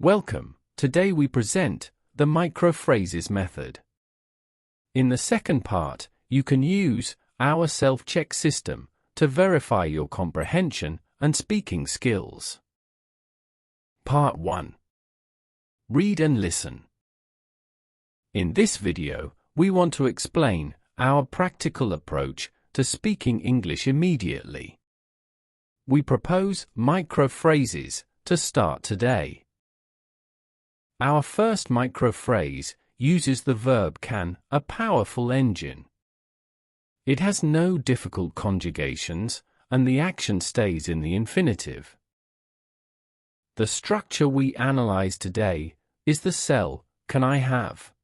Welcome. Today we present the microphrases method. In the second part, you can use our self-check system to verify your comprehension and speaking skills. Part 1. Read and listen. In this video, we want to explain our practical approach to speaking English immediately. We propose microphrases to start today. Our first microphrase uses the verb can, a powerful engine. It has no difficult conjugations, and the action stays in the infinitive. The structure we analyze today is the cell, can I have?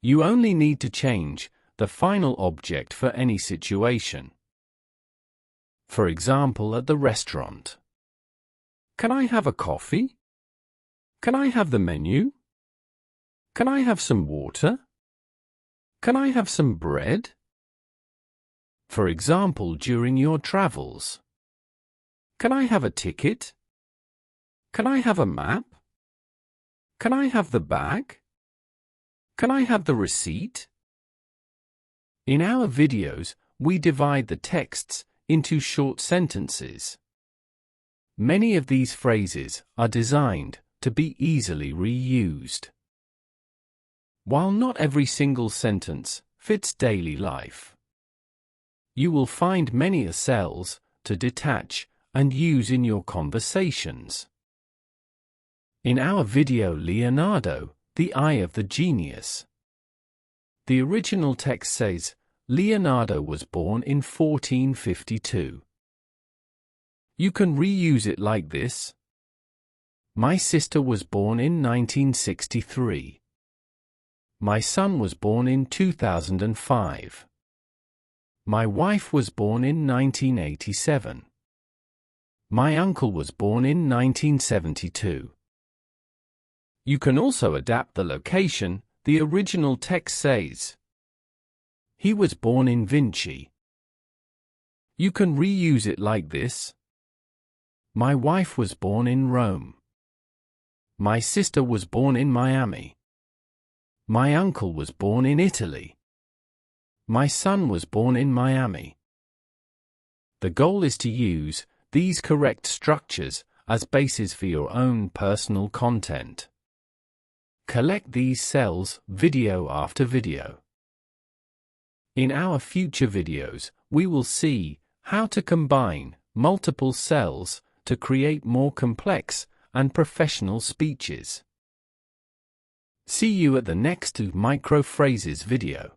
You only need to change the final object for any situation. For example, at the restaurant. Can I have a coffee? Can I have the menu? Can I have some water? Can I have some bread? For example, during your travels. Can I have a ticket? Can I have a map? Can I have the bag? Can I have the receipt? In our videos, we divide the texts into short sentences. Many of these phrases are designed to be easily reused. While not every single sentence fits daily life, you will find many cells to detach and use in your conversations. In our video Leonardo, the Eye of the Genius, the original text says, Leonardo was born in 1452. You can reuse it like this. My sister was born in 1963. My son was born in 2005. My wife was born in 1987. My uncle was born in 1972. You can also adapt the location. The original text says, he was born in Vinci. You can reuse it like this. My wife was born in Rome. My sister was born in Miami. My uncle was born in Italy. My son was born in Miami. The goal is to use these correct structures as bases for your own personal content. Collect these cells video after video. In our future videos, we will see how to combine multiple cells to create more complex and professional speeches. See you at the next microphrases video.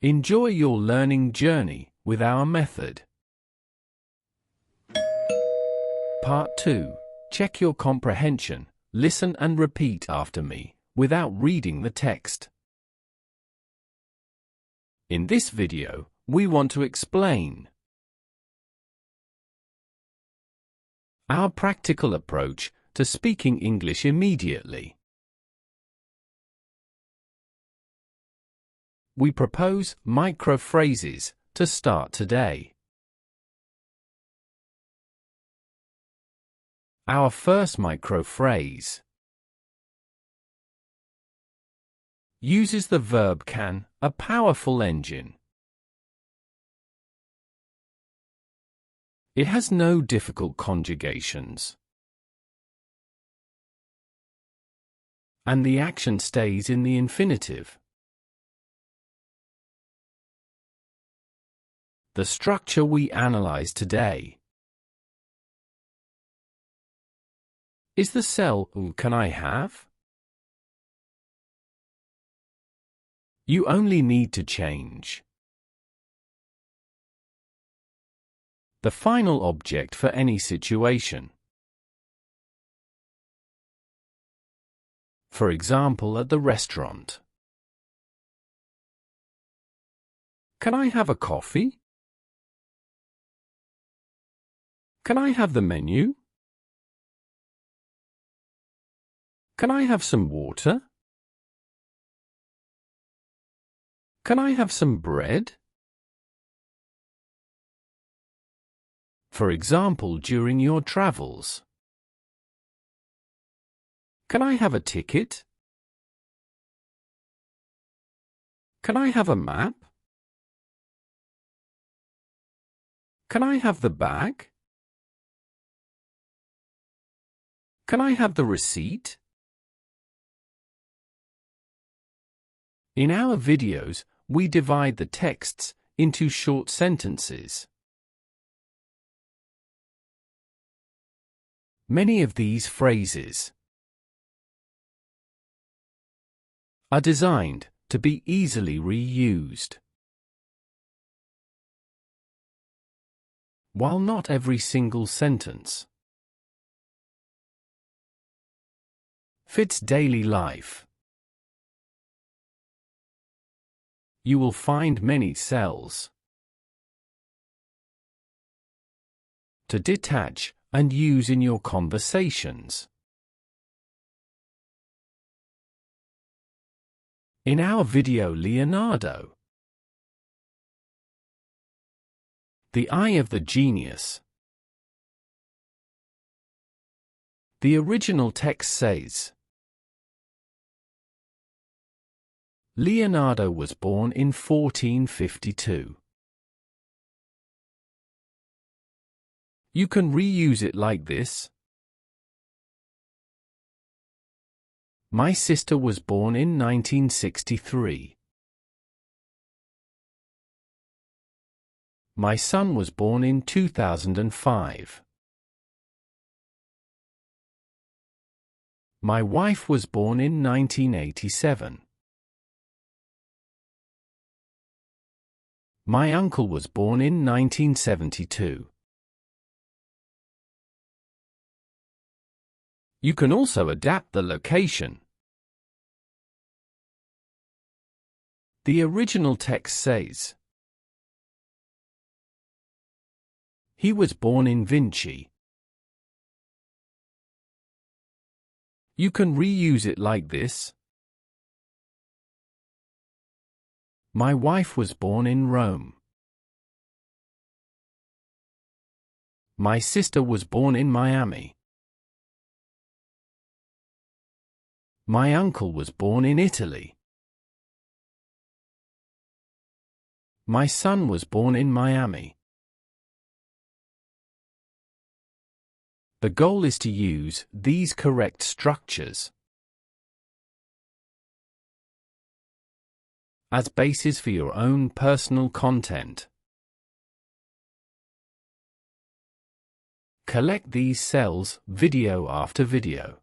Enjoy your learning journey with our method. Part 2. Check your comprehension. Listen and repeat after me, without reading the text. In this video, we want to explain our practical approach to speaking English immediately. We propose microphrases to start today. Our first microphrase uses the verb can, a powerful engine. It has no difficult conjugations, and the action stays in the infinitive. The structure we analyze today is the cell, can I have? You only need to change the final object for any situation. For example, at the restaurant. Can I have a coffee? Can I have the menu? Can I have some water? Can I have some bread? For example, during your travels. Can I have a ticket? Can I have a map? Can I have the bag? Can I have the receipt? In our videos, we divide the texts into short sentences. Many of these phrases are designed to be easily reused. While not every single sentence fits daily life, you will find many cells to detach and use in your conversations. In our video Leonardo, the eye of the genius, the original text says, Leonardo was born in 1452. You can reuse it like this. My sister was born in 1963. My son was born in 2005. My wife was born in 1987. My uncle was born in 1972. You can also adapt the location. The original text says, he was born in Vinci. You can reuse it like this. My wife was born in Rome. My sister was born in Miami. My uncle was born in Italy. My son was born in Miami. The goal is to use these correct structures as bases for your own personal content. Collect these cells video after video.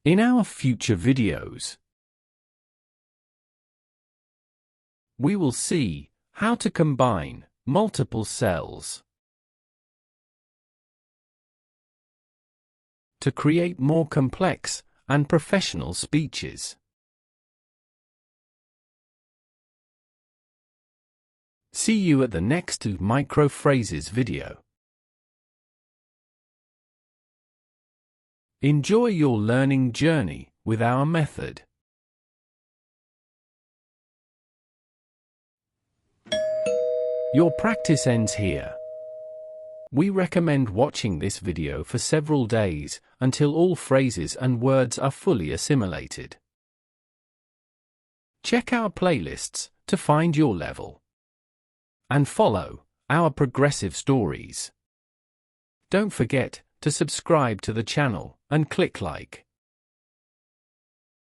In our future videos, we will see how to combine multiple cells to create more complex and professional speeches. See you at the next micro phrases video. Enjoy your learning journey with our method. Your practice ends here. We recommend watching this video for several days until all phrases and words are fully assimilated. Check our playlists to find your level. And follow our progressive stories. Don't forget to subscribe to the channel and click like.